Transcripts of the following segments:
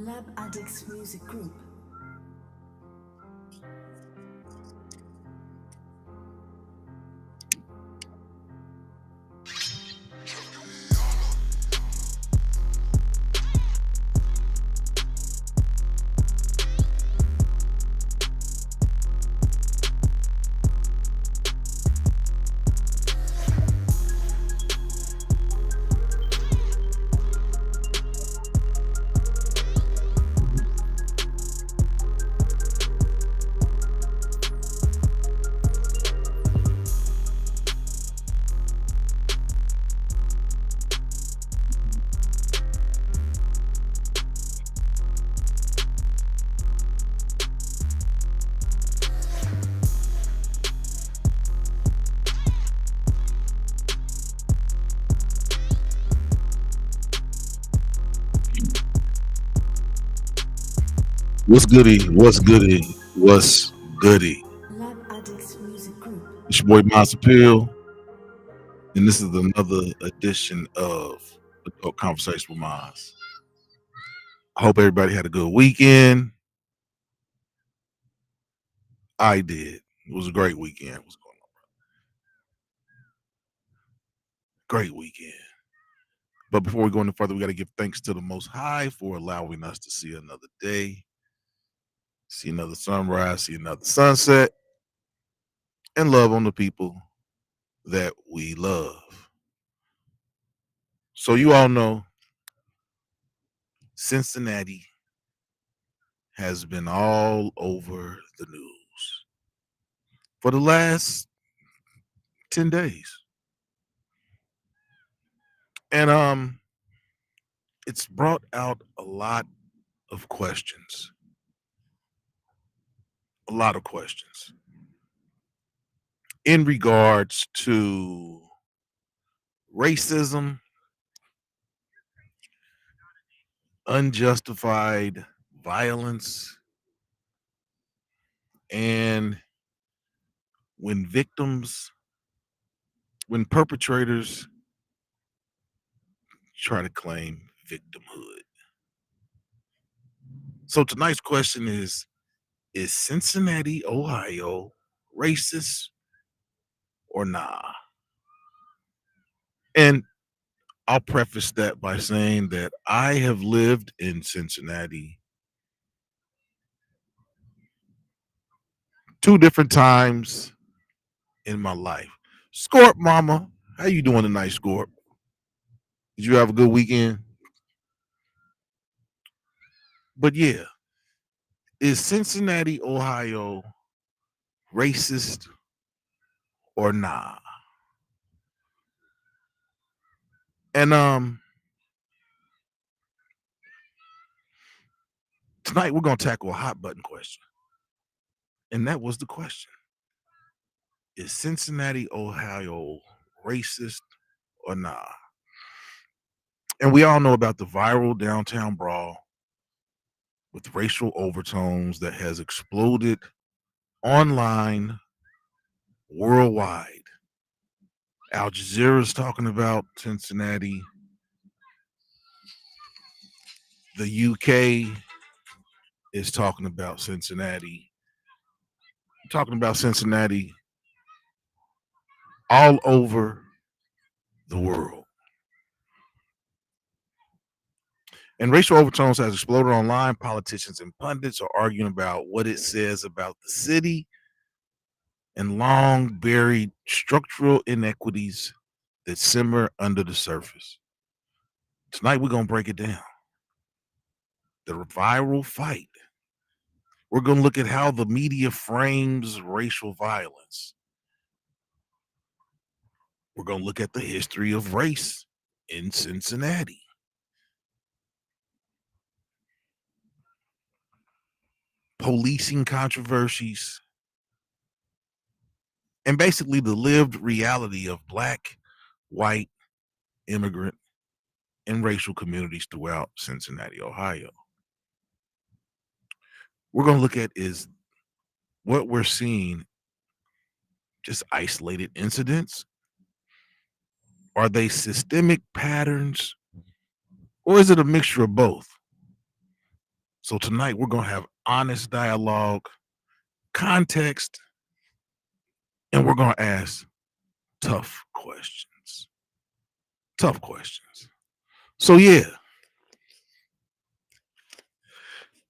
Lab Addicts Music Group. What's goody? What's goody? What's goody? Lab Addicts Music Group. It's your boy Maas Appeal, and this is another edition of Adult Conversation with Maas. I hope everybody had a good weekend. I did. It was a great weekend. What's going on? Great weekend. But before we go any further, we got to give thanks to the Most High for allowing us to see another day, see another sunrise, see another sunset, and love on the people that we love. So you all know Cincinnati has been all over the news for the last 10 days. And it's brought out a lot of questions. A lot of questions in regards to racism, unjustified violence, and when perpetrators try to claim victimhood. So tonight's question is Cincinnati, Ohio racist or nah? And I'll preface that by saying that I have lived in Cincinnati 2 different times in my life. Scorp mama, how you doing tonight, Scorp? Did you have a good weekend? But yeah, is Cincinnati, Ohio racist or nah? And tonight we're gonna tackle a hot button question. And that was the question. Is Cincinnati, Ohio racist or nah? And we all know about the viral downtown brawl with racial overtones that has exploded online worldwide. Al Jazeera is talking about Cincinnati. The UK is talking about Cincinnati. Talking about Cincinnati all over the world. And racial overtones has exploded online. Politicians and pundits are arguing about what it says about the city and long buried structural inequities that simmer under the surface. Tonight, we're going to break it down. The viral fight. We're going to look at how the media frames racial violence. We're going to look at the history of race in Cincinnati. Policing controversies. And basically the lived reality of Black, white, immigrant, and racial communities throughout Cincinnati, Ohio. We're going to look at is what we're seeing just isolated incidents? Are they systemic patterns? Or is it a mixture of both? So tonight we're gonna have honest dialogue, context, and we're gonna ask tough questions. Tough questions. So yeah,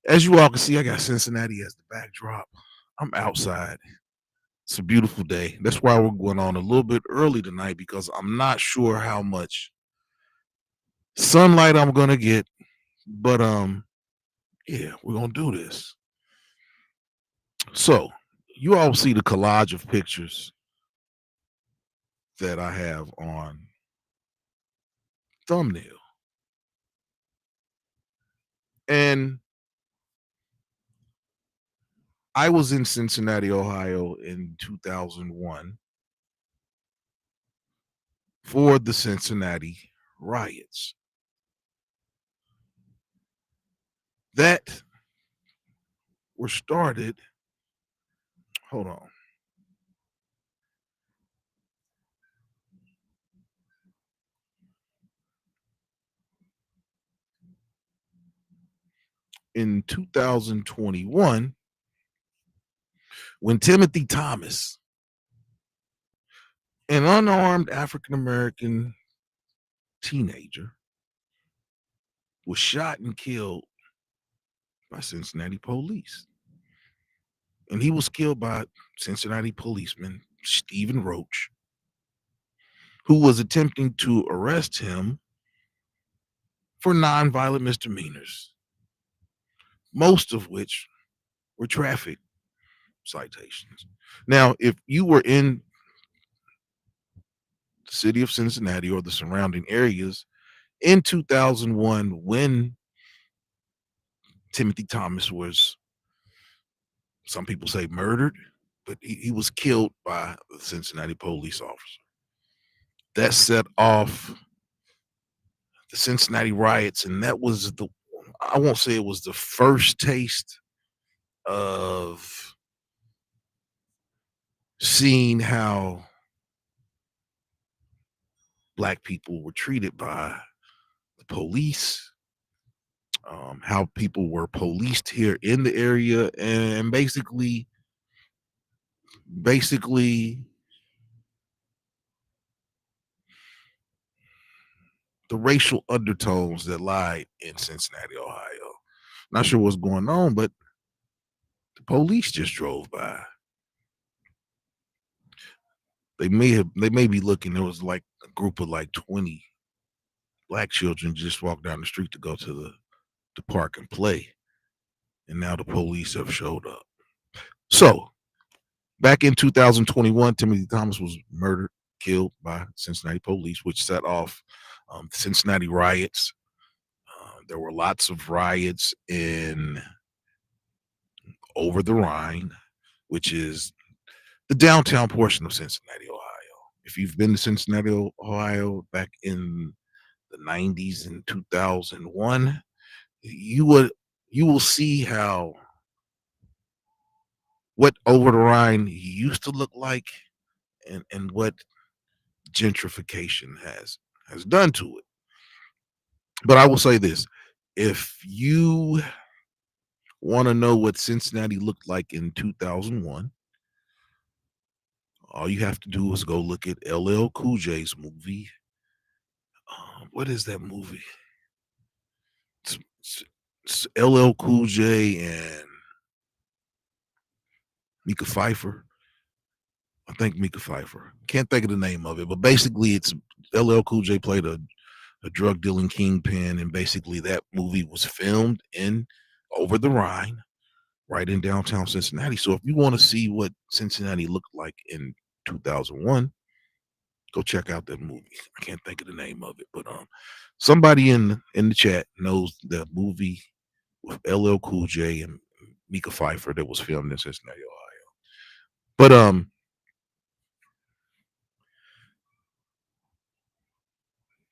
as you all can see, I got Cincinnati as the backdrop. I'm outside. It's a beautiful day. That's why we're going on a little bit early tonight because I'm not sure how much sunlight I'm gonna get. But yeah, we're gonna do this. So you all see the collage of pictures that I have on thumbnail. And I was in Cincinnati, Ohio in 2001 for the Cincinnati riots. That were started, hold on, in 2021 when Timothy Thomas, an unarmed African American teenager, was shot and killed by Cincinnati police. And he was killed by Cincinnati policeman Stephen Roach, who was attempting to arrest him for nonviolent misdemeanors, most of which were traffic citations. Now, if you were in the city of Cincinnati or the surrounding areas in 2001 when Timothy Thomas was, some people say murdered, but he was killed by the Cincinnati police officer. That set off the Cincinnati riots, and that was the, I won't say it was the first taste of seeing how black people were treated by the police, how people were policed here in the area, and basically the racial undertones that lie in Cincinnati, Ohio. Not sure what's going on, but the police just drove by. They may be looking. There was like a group of like 20 black children just walked down the street to go to the park and play. And now the police have showed up. So back in 2021, Timothy Thomas was murdered, killed by Cincinnati police, which set off the Cincinnati riots. There were lots of riots in Over the Rhine, which is the downtown portion of Cincinnati, Ohio. If you've been to Cincinnati, Ohio, back in the 90s and 2001, you will see how what Over the Rhine used to look like and what gentrification has done to it. But I will say this: if you want to know what Cincinnati looked like in 2001, all you have to do is go look at LL Cool J's movie. What is that movie? It's LL Cool J and Mika Pfeiffer. I think Mika Pfeiffer. Can't think of the name of it, but basically, it's LL Cool J played a drug dealing kingpin, and basically that movie was filmed in Over the Rhine, right in downtown Cincinnati. So if you want to see what Cincinnati looked like in 2001, go check out that movie. I can't think of the name of it, but somebody in the chat knows the movie with LL Cool J and Mika Pfeiffer that was filmed in Cincinnati, Ohio. But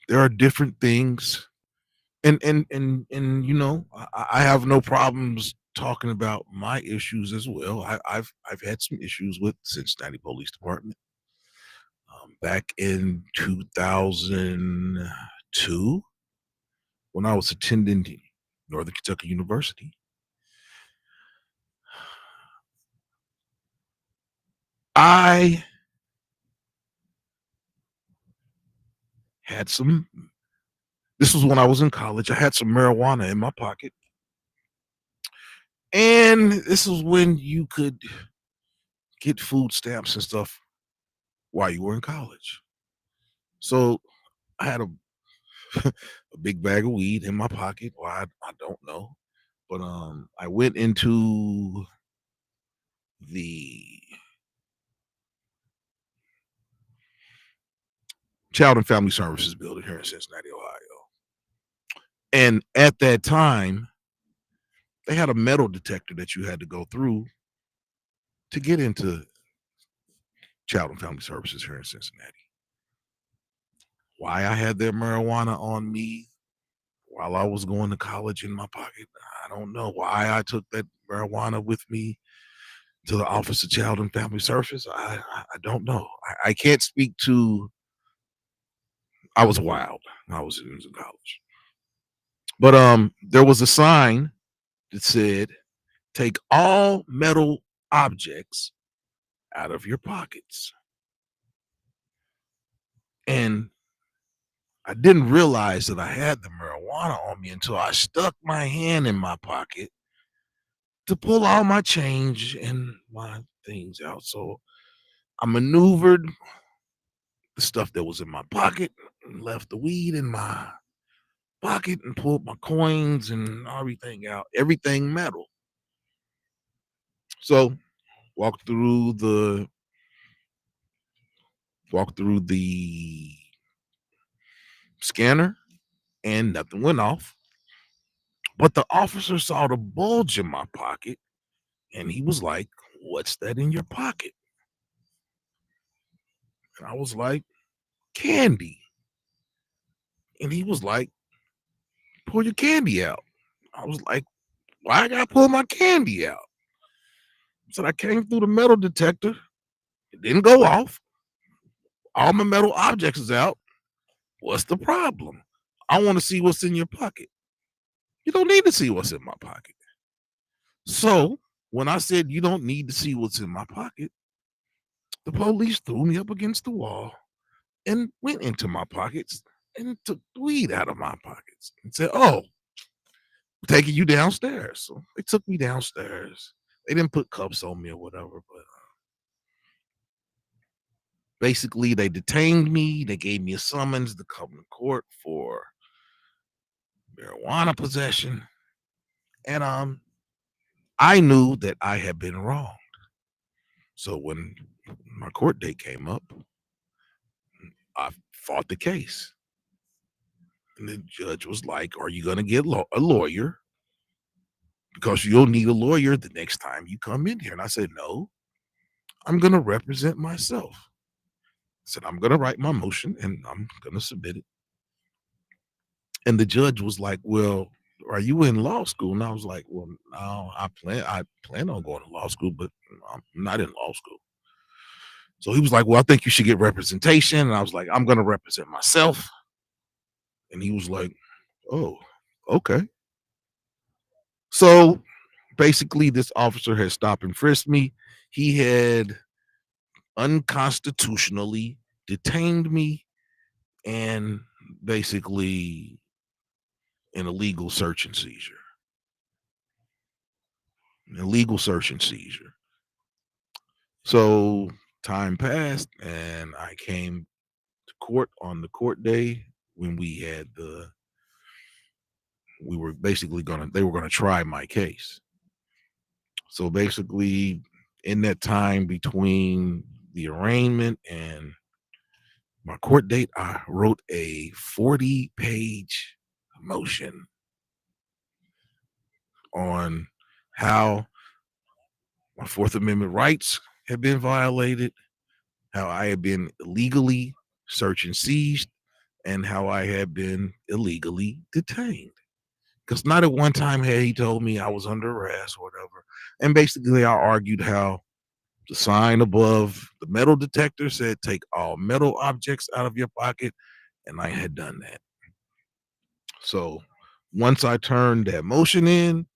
there are different things, and you know, I have no problems talking about my issues as well. I've had some issues with Cincinnati Police Department. Back in 2002, when I was attending Northern Kentucky University, I had some, this was when I was in college. I had some marijuana in my pocket. And this was when you could get food stamps and stuff while you were in college. So I had a, a big bag of weed in my pocket. Why I don't know. But I went into the Child and Family Services building here in Cincinnati, Ohio. And at that time, they had a metal detector that you had to go through to get into Child and Family Services here in Cincinnati. Why I had that marijuana on me while I was going to college in my pocket, I don't know. Why I took that marijuana with me to the Office of Child and Family Services, I don't know. I can't speak to. I was wild when I was in college, but there was a sign that said, "Take all metal objects out of your pockets," and I didn't realize that I had the marijuana on me until I stuck my hand in my pocket to pull all my change and my things out. So I maneuvered the stuff that was in my pocket and left the weed in my pocket and pulled my coins and everything out, everything metal. So walked through the walked through the scanner and nothing went off. But the officer saw the bulge in my pocket and he was like, "What's that in your pocket?" And I was like, "Candy." And he was like, "Pull your candy out." I was like, "Why I gotta pull my candy out?" I said, "I came through the metal detector. It didn't go off. All my metal objects is out. What's the problem? I want to see what's in your pocket." "You don't need to see what's in my pocket." So when I said you don't need to see what's in my pocket, the police threw me up against the wall and went into my pockets and took the weed out of my pockets and said, "Oh, we're taking you downstairs." So they took me downstairs. They didn't put cuffs on me or whatever, but basically they detained me. They gave me a summons to come to court for marijuana possession. And I knew that I had been wrong. So when my court date came up, I fought the case. And the judge was like, "Are you going to get a lawyer? Because you'll need a lawyer the next time you come in here." And I said, "No, I'm going to represent myself." I said, "I'm going to write my motion and I'm going to submit it." And the judge was like, "Well, are you in law school?" And I was like, "Well, no, I plan on going to law school, but I'm not in law school." So he was like, "Well, I think you should get representation." And I was like, "I'm going to represent myself." And he was like, "Oh, okay." So basically, this officer had stopped and frisked me. He had unconstitutionally detained me and basically an illegal search and seizure. An illegal search and seizure. So time passed and I came to court on the court day when we were basically they were gonna try my case. So basically in that time between the arraignment and my court date, I wrote a 40-page motion on how my Fourth Amendment rights have been violated, how I have been illegally search and seized, and how I have been illegally detained. Because not at one time had he told me I was under arrest or whatever. And basically, I argued how the sign above the metal detector said, "Take all metal objects out of your pocket," and I had done that. So once I turned that motion in,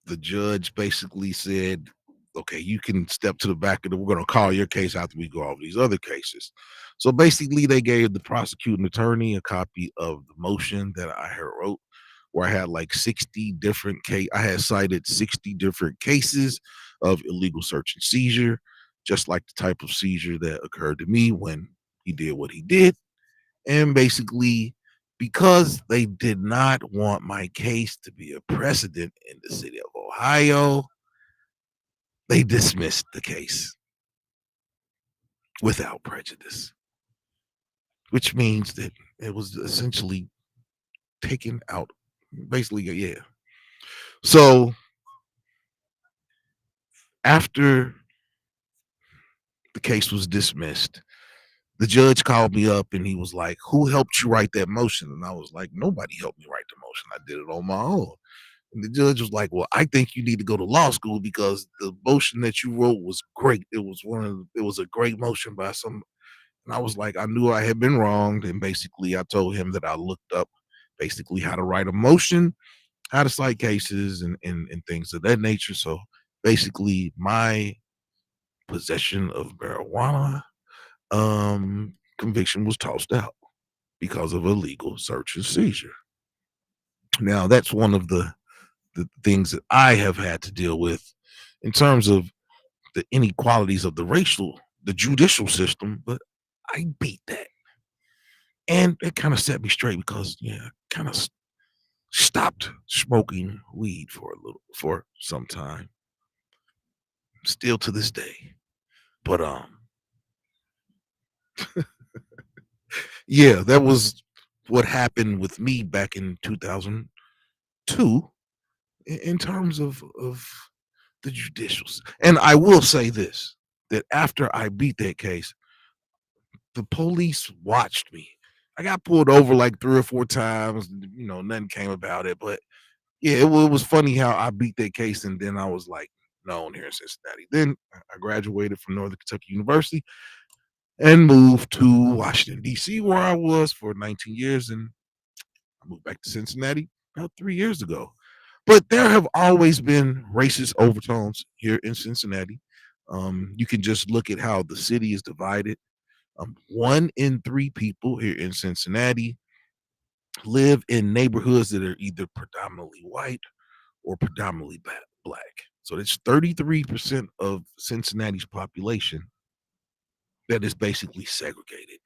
the judge basically said, okay, you can step to the back of the, we're going to call your case after we go over these other cases. So basically, they gave the prosecuting attorney a copy of the motion that I had wrote, where I had like 60 different I had cited 60 different cases of illegal search and seizure, just like the type of seizure that occurred to me when he did what he did. And basically, because they did not want my case to be a precedent in the city of Ohio, they dismissed the case without prejudice, which means that it was essentially taken out. Basically, yeah. So after the case was dismissed, the judge called me up and he was like, "Who helped you write that motion?" And I was like, "Nobody helped me write the motion. I did it on my own." And the judge was like, "Well, I think you need to go to law school because the motion that you wrote was great. It was a great motion by some." And I was like, I knew I had been wronged. And basically, I told him that I looked up basically how to write a motion, how to cite cases, and things of that nature. So basically, my possession of marijuana conviction was tossed out because of illegal search and seizure. Now, that's one of the things that I have had to deal with in terms of the inequalities of the judicial system, but I beat that. And it kind of set me straight because, yeah, I kind of stopped smoking weed for some time, still to this day. But yeah, that was what happened with me back in 2002 in terms of the judicials. And I will say this, that after I beat that case, the police watched me. I got pulled over like 3 or 4 times, nothing came about it. But yeah, it was funny how I beat that case, and then I was like known here in Cincinnati. Then I graduated from Northern Kentucky University and moved to Washington, D.C., where I was for 19 years, and I moved back to Cincinnati about 3 years ago. But there have always been racist overtones here in Cincinnati. You can just look at how the city is divided. 1 in 3 people here in Cincinnati live in neighborhoods that are either predominantly white or predominantly black. So that's 33% of Cincinnati's population that is basically segregated.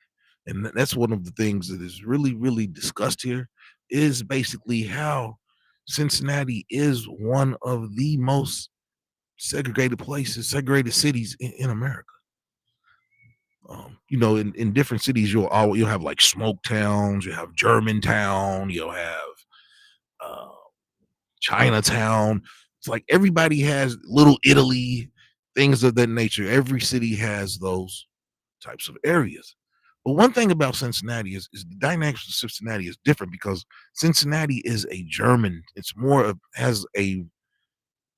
And that's one of the things that is really, really discussed here is basically how Cincinnati is one of the most segregated cities in America. In different cities, you'll have like smoke towns, you have Germantown, you'll have uh, Chinatown. It's like everybody has Little Italy, things of that nature. Every city has those types of areas. But one thing about Cincinnati is the dynamics of Cincinnati is different because Cincinnati is a German. It's more of has a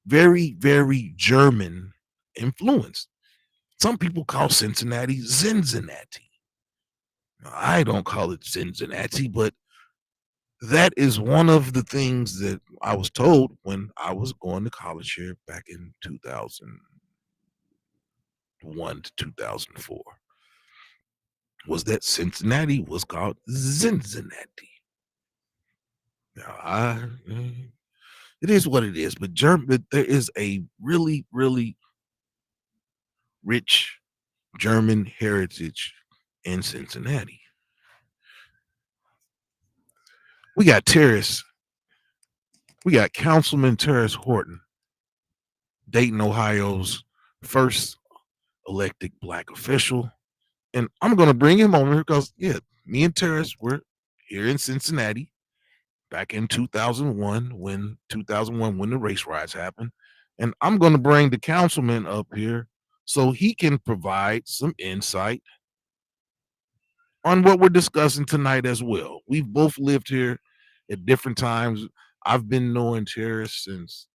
very, very German influence. Some people call Cincinnati Zinzinnati. I don't call it Cincinnati, but that is one of the things that I was told when I was going to college here back in 2001 to 2004 was that Cincinnati was called Cincinnati. Now, it is what it is, but there is a really, really rich German heritage in Cincinnati. We got Councilman Terrace Horton, Dayton, Ohio's first elected black official. And I'm going to bring him over because, yeah, me and Terrace were here in Cincinnati back in 2001 when the race riots happened. And I'm going to bring the councilman up here so he can provide some insight on what we're discussing tonight as well. We've both lived here at different times. I've been knowing Terrace since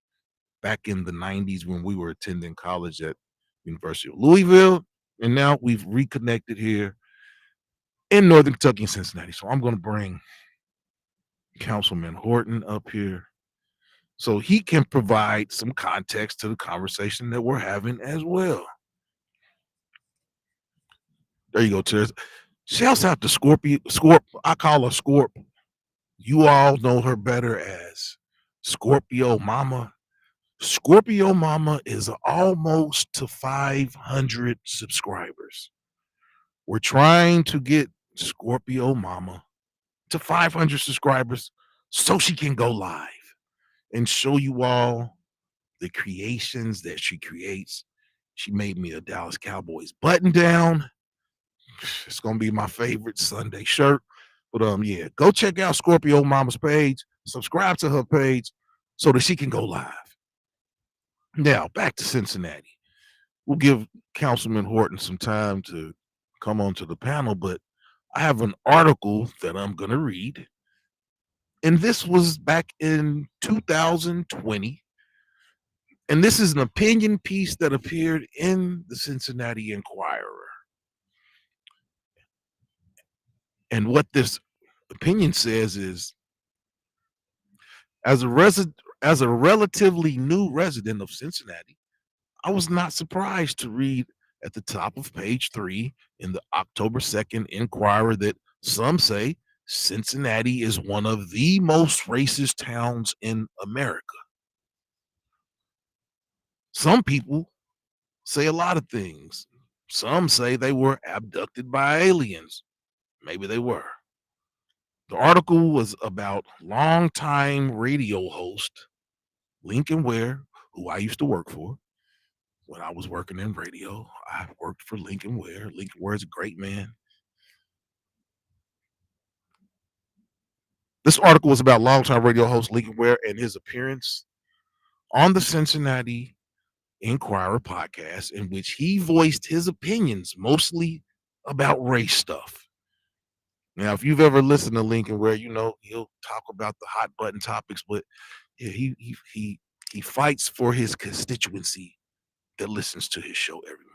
back in the 90s when we were attending college at University of Louisville. And now we've reconnected here in Northern Kentucky and Cincinnati. So I'm going to bring Councilman Horton up here so he can provide some context to the conversation that we're having as well. There you go, Tears. Shouts out to Scorpio. Scorp. I call her Scorp. You all know her better as Scorpio Mama. Scorpio Mama is almost to 500 subscribers. We're trying to get Scorpio Mama to 500 subscribers so she can go live and show you all the creations that she creates. She made me a Dallas Cowboys button down. It's gonna be my favorite Sunday shirt. But yeah, go check out Scorpio Mama's page, subscribe to her page so that she can go live. Now back to Cincinnati. We'll give Councilman Horton some time to come onto the panel, but I have an article that I'm gonna read. And this was back in 2020. And this is an opinion piece that appeared in the Cincinnati Enquirer. And what this opinion says is, as a relatively new resident of Cincinnati, I was not surprised to read at the top of page 3 in the October 2nd Enquirer that some say Cincinnati is one of the most racist towns in America. Some people say a lot of things. Some say they were abducted by aliens. Maybe they were. The article was about longtime radio host Lincoln Ware, who I used to work for when I was working in radio. I worked for Lincoln Ware. Lincoln Ware is a great man. This article was about longtime radio host Lincoln Ware and his appearance on the Cincinnati Enquirer podcast, in which he voiced his opinions mostly about race stuff. Now, if you've ever listened to Lincoln Ware, you know he'll talk about the hot button topics, but yeah, he fights for his constituency that listens to his show every morning.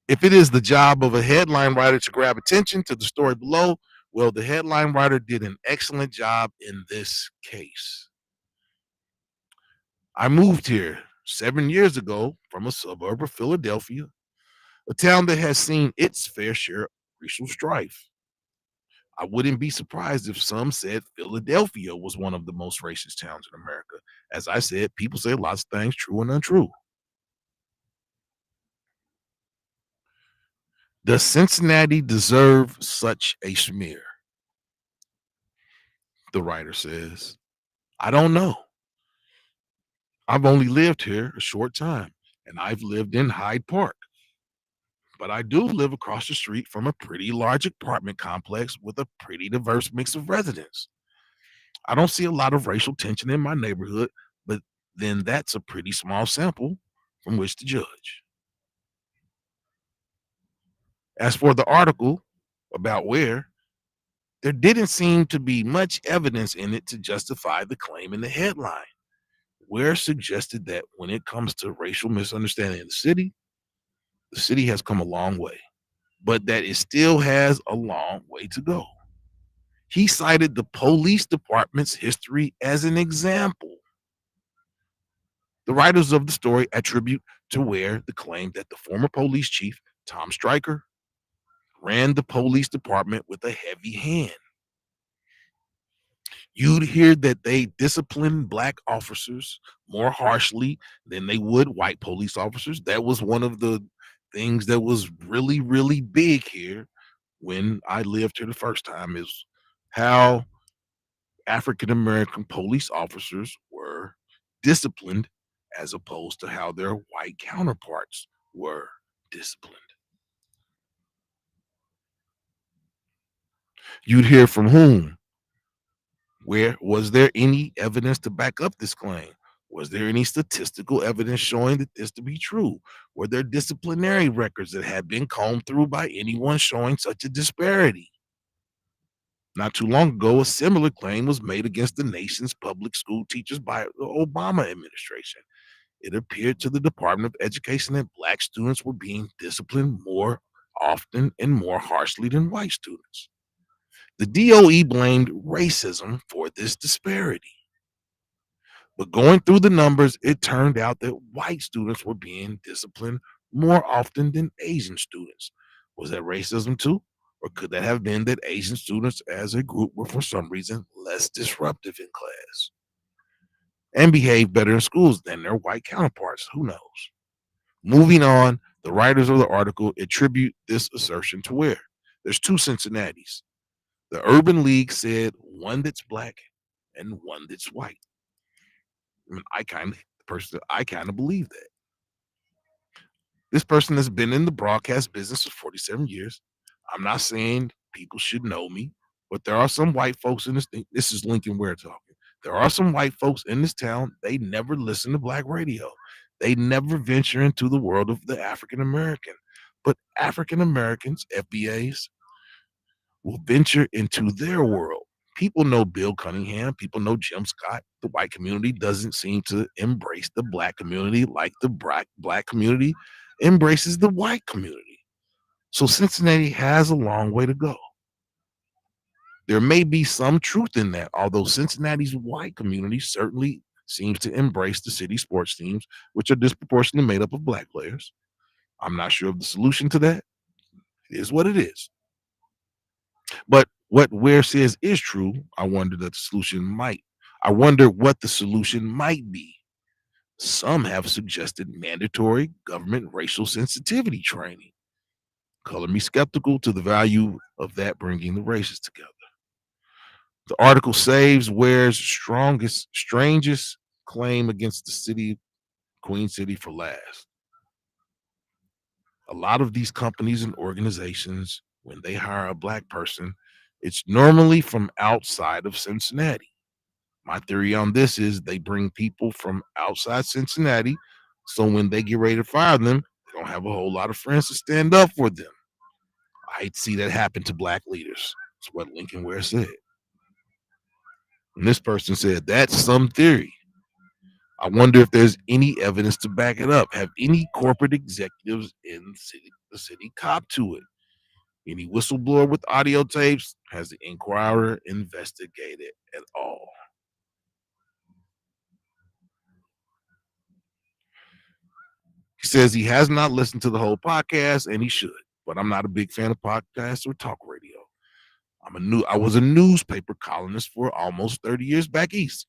If it is the job of a headline writer to grab attention to the story below, well, the headline writer did an excellent job in this case. I moved here 7 years ago from a suburb of Philadelphia, a town that has seen its fair share of racial strife. I wouldn't be surprised if some said Philadelphia was one of the most racist towns in America. As I said, people say lots of things, true and untrue. Does Cincinnati deserve such a smear? The writer says, I don't know. I've only lived here a short time, and I've lived in Hyde Park. But I do live across the street from a pretty large apartment complex with a pretty diverse mix of residents. I don't see a lot of racial tension in my neighborhood, but then that's a pretty small sample from which to judge. As for the article about Ware, there didn't seem to be much evidence in it to justify the claim in the headline. Ware suggested that when it comes to racial misunderstanding in the city has come a long way, but that it still has a long way to go. He cited the police department's history as an example. The writers of the story attribute to Ware the claim that the former police chief, Tom Stryker, ran the police department with a heavy hand. You'd hear that they disciplined black officers more harshly than they would white police officers. That was one of the things that was really, really big here when I lived here the first time, is how African American police officers were disciplined as opposed to how their white counterparts were disciplined. You'd hear from whom? Where was there any evidence to back up this claim? Was there any statistical evidence showing that this to be true? Were there disciplinary records that had been combed through by anyone showing such a disparity? Not too long ago, a similar claim was made against the nation's public school teachers by the Obama administration. It appeared to the Department of Education that black students were being disciplined more often and more harshly than white students. The DOE blamed racism for this disparity. But going through the numbers, it turned out that white students were being disciplined more often than Asian students. Was that racism too? Or could that have been that Asian students as a group were for some reason less disruptive in class and behaved better in schools than their white counterparts? Who knows? Moving on, the writers of the article attribute this assertion to where? There's two Cincinnatis. The Urban League said one that's black and one that's white. I mean, I kind of believe that. This person has been in the broadcast business for 47 years. I'm not saying people should know me, but there are some white folks in this thing. This is Lincoln Ware talking. There are some white folks in this town. They never listen to black radio. They never venture into the world of the African American. But African Americans, FBAs, will venture into their world. People know Bill Cunningham. People know Jim Scott. The white community doesn't seem to embrace the black community like the black community embraces the white community. So Cincinnati has a long way to go. There may be some truth in that, although Cincinnati's white community certainly seems to embrace the city sports teams, which are disproportionately made up of black players. I'm not sure of the solution to that. It is what it is. But what Ware says is true. I wonder what the solution might be. Some have suggested mandatory government racial sensitivity training. Color me skeptical to the value of that bringing the races together. The article saves Ware's strangest claim against the city, Queen City, for last. A lot of these companies and organizations, when they hire a black person, it's normally from outside of Cincinnati. My theory on this is they bring people from outside Cincinnati, so when they get ready to fire them, they don't have a whole lot of friends to stand up for them. I see that happen to black leaders. That's what Lincoln Ware said. And this person said, that's some theory. I wonder if there's any evidence to back it up. Have any corporate executives in the city cop to it? Any whistleblower with audio tapes? Has the Inquirer investigated at all? He says he has not listened to the whole podcast, and he should, but I'm not a big fan of podcasts or talk radio. I was a newspaper columnist for almost 30 years back east.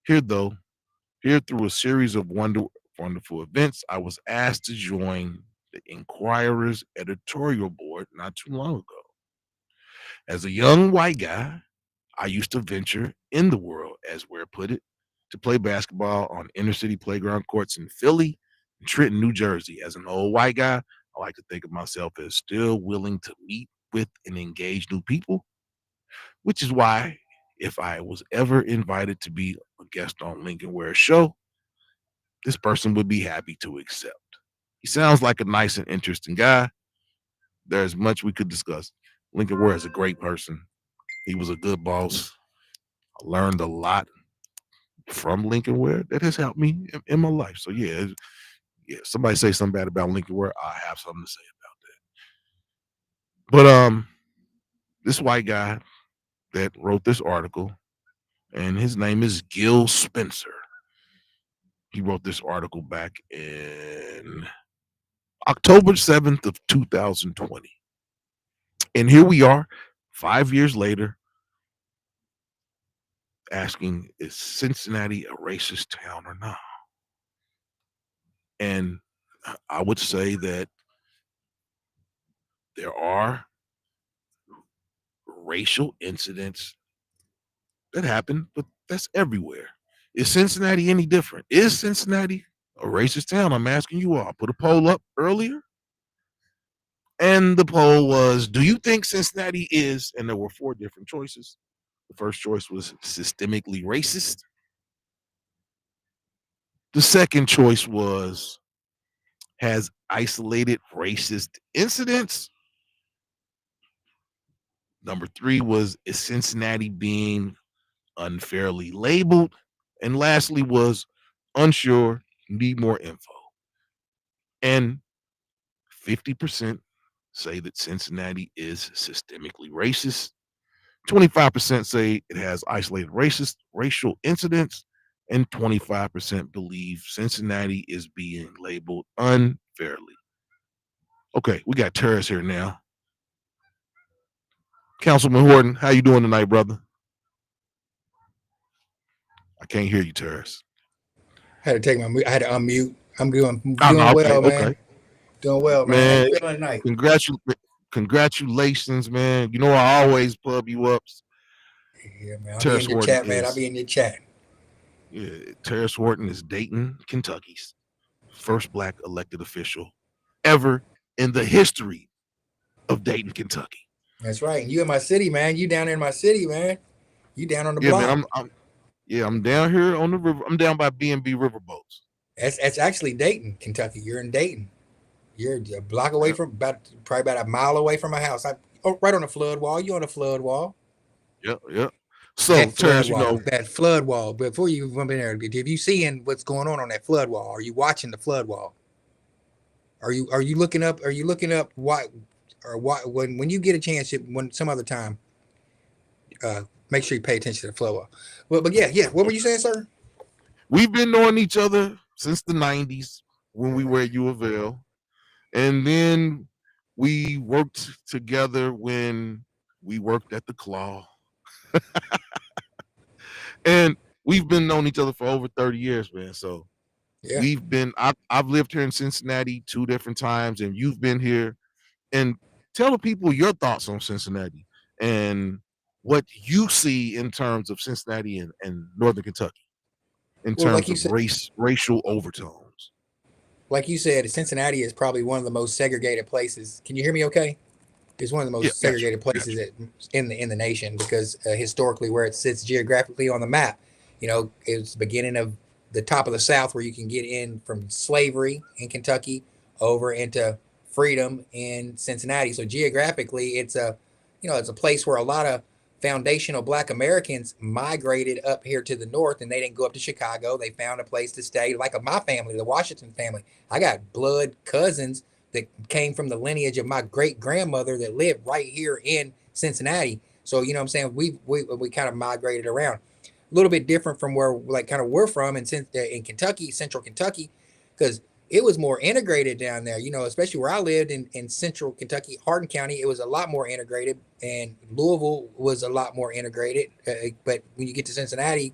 Here through a series of wonderful events, I was asked to join the Inquirer's editorial board not too long ago. As a young white guy, I used to venture in the world, as Ware put it, to play basketball on inner city playground courts in Philly and Trenton, New Jersey. As an old white guy, I like to think of myself as still willing to meet with and engage new people, which is why if I was ever invited to be a guest on Lincoln Ware's show, this person would be happy to accept. He sounds like a nice and interesting guy. There's much we could discuss. Lincoln Ware is a great person. He was a good boss. I learned a lot from Lincoln Ware that has helped me in my life. So yeah, somebody say something bad about Lincoln Ware, I have something to say about that. But this white guy that wrote this article, and his name is Gil Spencer. He wrote this article back in October 7th of 2020. And here we are 5 years later asking, is Cincinnati a racist town or not? And I would say that there are racial incidents that happen, but that's everywhere. Is Cincinnati any different? Is Cincinnati a racist town? I'm asking you all. I put a poll up earlier, and the poll was, do you think Cincinnati is, and there were 4 different choices. The first choice was systemically racist. The second choice was has isolated racist incidents. Number 3 was is Cincinnati being unfairly labeled. And lastly was unsure, need more info. And 50% say that Cincinnati is systemically racist. 25% say it has isolated racist racial incidents, and 25% believe Cincinnati is being labeled unfairly. Okay, we got Terrace here now. Councilman Horton, how you doing tonight, brother? I can't hear you, Terrace. I had to take my. I had to unmute. I'm Oh no, doing okay, well, okay. man. Doing well, man. How you Man, feeling tonight? congratu- congratulations, man. You know I always pub you up. Yeah, man. I'll be Terrace in your Horton chat, man. I'll is be in your chat. Terrace Horton is Dayton, Kentucky's first black elected official ever in the history of Dayton, Kentucky. That's right. And you in my city, man. You down there in my city, man. You down on the Yeah, man. block. I'm down here on the river. I'm down by B&B Riverboats. That's actually Dayton, Kentucky. You're in Dayton. You're a block away Yep, from probably about a mile away from my house. Right on the flood wall. You on the flood wall. yep, yep. So, Terrence, That flood wall. Before you jump in there, if you seeing what's going on that flood wall, are you watching the flood wall? Are you looking up? Are you looking up what or what when you get a chance? When some other time, make sure you pay attention to the flood wall. But yeah. What were you saying, sir? we've been knowing each other since the 90s when we were at U of L. And then we worked together when we worked at the Claw. And we've been knowing each other for over 30 years, man. So Yeah. I've lived here in Cincinnati 2 different times, and you've been here. And tell the people your thoughts on Cincinnati and what you see in terms of Cincinnati and Northern Kentucky in Well, terms of racial overtones. like you said, Cincinnati is probably one of the most segregated places. Can you hear me? Okay. It's one of the Yeah, most got you. segregated places in the nation because historically, where it sits geographically on the map, it's the beginning of the top of the South, where you can get in from slavery in Kentucky over into freedom in Cincinnati. So geographically, it's a place where a lot of foundational Black Americans migrated up here to the north, and they didn't go up to Chicago. They found a place to stay, like my family, the Washington family. I got blood cousins that came from the lineage of my great grandmother that lived right here in Cincinnati. So you know what I'm saying, we kind of migrated around. A little bit different from where like kind of we're from in Kentucky, central Kentucky, because it was more integrated down there. Especially where I lived in central Kentucky, Hardin County, it was a lot more integrated, and Louisville was a lot more integrated. But when you get to Cincinnati,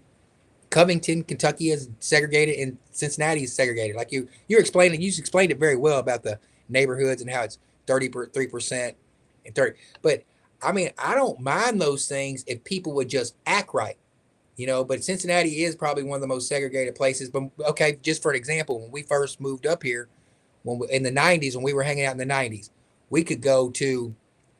Covington, Kentucky is segregated, and Cincinnati is segregated. Like you explained it very well about the neighborhoods and how it's 33% and 30. But I mean, I don't mind those things if people would just act right. But Cincinnati is probably one of the most segregated places. But okay, just for an example, when we first moved up here, in the 90s, when we were hanging out in the 90s, we could go to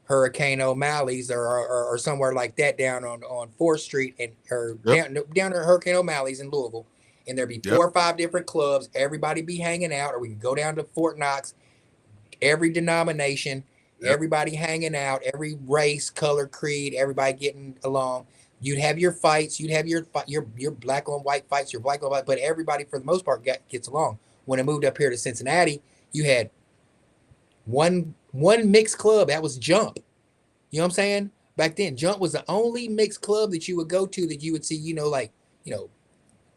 Hurricane O'Malley's or somewhere like that down on 4th Street or Yep, down to Hurricane O'Malley's in Louisville, and there'd be yep, 4 or 5 different clubs. Everybody be hanging out, or we could go down to Fort Knox. Every denomination, yep, everybody hanging out, every race, color, creed, everybody getting along. You'd have your fights, you'd have your black on white fights, your black on white, but everybody for the most part gets along. When I moved up here to Cincinnati, you had one mixed club. That was Jump. You know what I'm saying? Back then, Jump was the only mixed club that you would go to that you would see, like,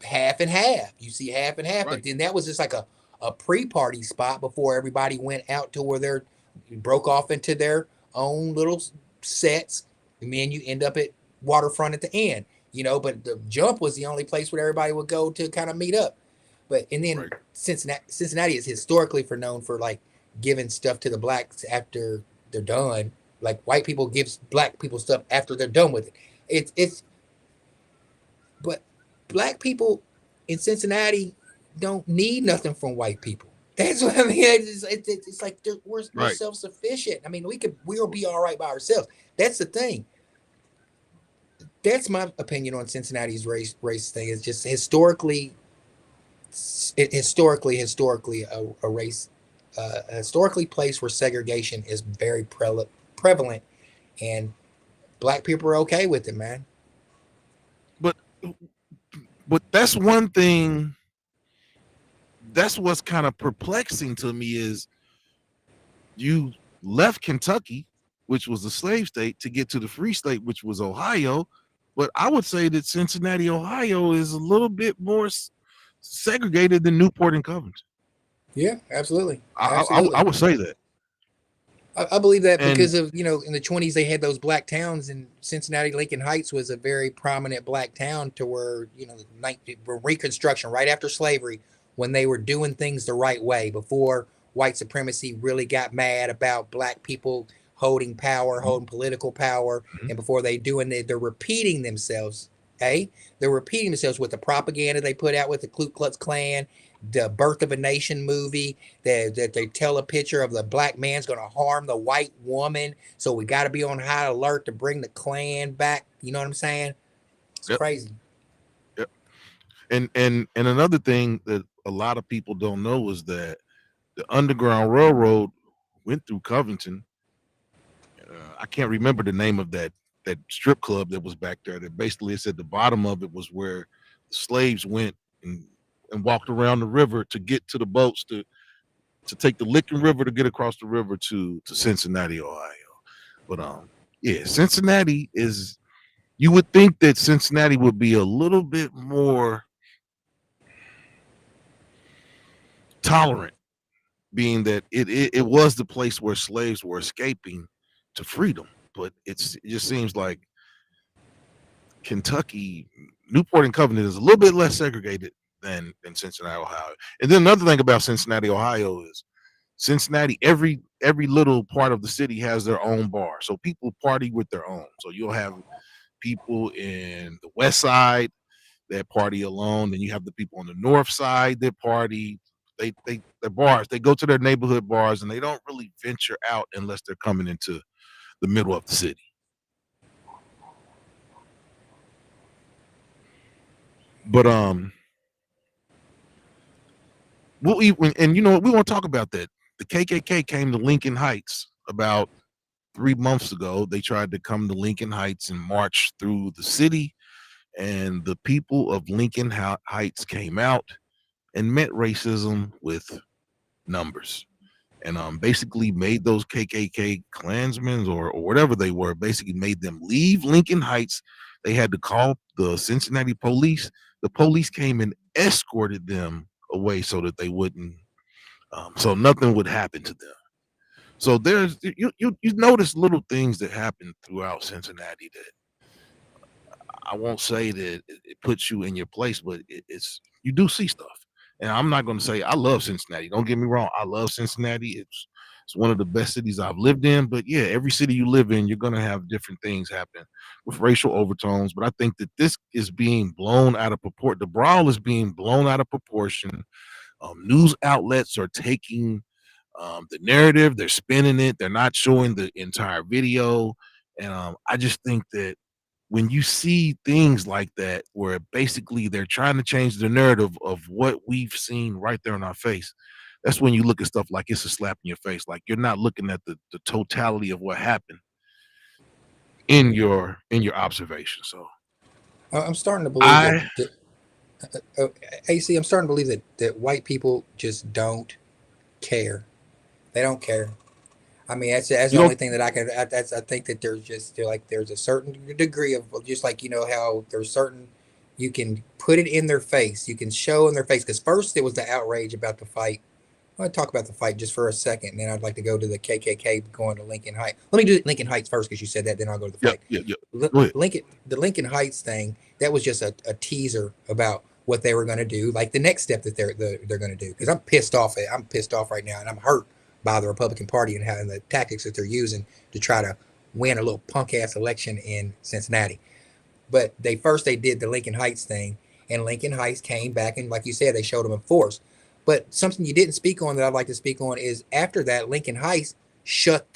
half and half. You see half and half, right, but then that was just like a pre-party spot before everybody went out to where they're broke off into their own little sets. And then you end up at Waterfront at the end, but the Jump was the only place where everybody would go to kind of meet up. But and then right, Cincinnati is historically known for like giving stuff to the blacks after they're done. Like white people gives black people stuff after they're done with it. It's but black people in Cincinnati don't need nothing from white people. That's what I mean. It's like we're right. self sufficient. I mean, we'll be all right by ourselves. That's the thing. That's my opinion on Cincinnati's race thing. It's just historically a race, a historically place where segregation is very prevalent, and black people are okay with it, man. But that's one thing. That's what's kind of perplexing to me is you left Kentucky which was the slave state, to get to the free state, which was Ohio. But I would say that Cincinnati, Ohio, is a little bit more segregated than Newport and Covington. Yeah, absolutely, I absolutely. would say that. I believe that And because of, in the 20s they had those black towns, and Cincinnati Lincoln Heights was a very prominent black town to where, Reconstruction right after slavery, when they were doing things the right way before white supremacy really got mad about black people holding power, mhm, holding political power, mhm, and before they doing it, they're repeating themselves. Hey, they're repeating themselves with the propaganda they put out with the Ku Klux Klan, the Birth of a Nation movie, that they tell a picture of the black man's going to harm the white woman. So we got to be on high alert to bring the Klan back. You know what I'm saying? It's yep, crazy. yep. And another thing that a lot of people don't know is that the Underground Railroad went through Covington. I can't remember the name of that strip club that was back there. That basically, it's at the bottom of it was where the slaves went and walked around the river to get to the boats to take the Licking River to get across the river to Cincinnati, Ohio. But yeah, Cincinnati is. You would think that Cincinnati would be a little bit more tolerant, being that it was the place where slaves were escaping to freedom. But it just seems like Kentucky, Newport and Covington is a little bit less segregated than Cincinnati, Ohio. And then another thing about Cincinnati, Ohio is Cincinnati, every little part of the city has their own bar. So people party with their own. So you'll have people in the west side that party alone, then you have the people on the north side that party. Their bars, they go to their neighborhood bars and they don't really venture out unless they're coming into the middle of the city. But we'll even, and you know what, we want to talk about that. The KKK came to Lincoln Heights about 3 months ago. They tried to come to Lincoln Heights and march through the city, and the people of Lincoln Heights came out and met racism with numbers, and basically made those KKK Klansmen or whatever they were, basically made them leave Lincoln Heights. They had to call the Cincinnati police. The police came and escorted them away so that they wouldn't, so nothing would happen to them. So there's you notice little things that happen throughout Cincinnati that I won't say that it puts you in your place, but it's you do see stuff. And I'm not going to say I love Cincinnati. Don't get me wrong. I love Cincinnati. It's one of the best cities I've lived in. But yeah, every city you live in, you're going to have different things happen with racial overtones. But I think that this is being blown out of proportion. The brawl is being blown out of proportion. News outlets are taking the narrative, they're spinning it, they're not showing the entire video. And I just think that when you see things like that, where basically they're trying to change the narrative of what we've seen right there in our face, that's when you look at stuff like it's a slap in your face. Like you're not looking at the totality of what happened in your observation. So I'm starting to believe I AC. I'm starting to believe that white people just don't care. They don't care. I mean, that's you the only don't thing that I can. I think that there's a certain degree of, just like, how there's certain, you can put it in their face, you can show in their face. Because first it was the outrage about the fight. I want to talk about the fight just for a second, and then I'd like to go to the KKK going to Lincoln Heights. Let me do Lincoln Heights first because you said that. Then I'll go to the yeah fight. yeah yeah go ahead. The Lincoln Heights thing, that was just a teaser about what they were going to do, like the next step that they're going to do. Because I'm pissed off. I'm pissed off right now, and I'm hurt by the Republican Party and how and the tactics that they're using to try to win a little punk ass election in Cincinnati. But they did the Lincoln Heights thing, and Lincoln Heights came back, and like you said, they showed them in force. But something you didn't speak on that I'd like to speak on is, after that, Lincoln Heights shut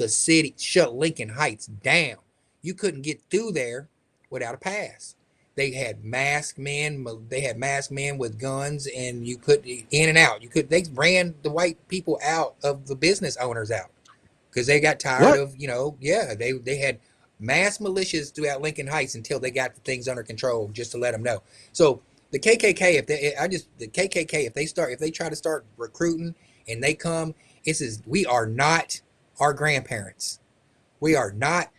Lincoln Heights down. You couldn't get through there without a pass. They had masked men. They had masked men with guns, and you could in and out. You could. They ran the white people out of the business owners out because they got tired What? of, yeah, they had mass militias throughout Lincoln Heights until they got the things under control, just to let them know. So the KKK, the KKK, if they try to start recruiting and they come, it says we are not our grandparents. We are not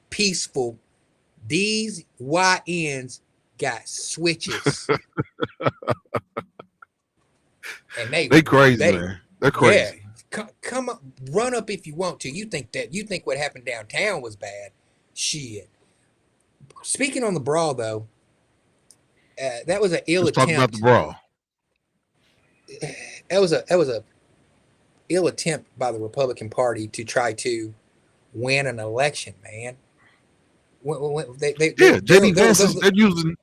peaceful. These YNs got switches. And They crazy, man. They're yeah, crazy. come up, run up if you want to. You think what happened downtown was bad? Shit. Speaking on the brawl though, that was an ill Let's talk about the attempt. brawl. That was a ill attempt by the Republican Party to try to win an election, man. Yeah, JD Vance is they're using.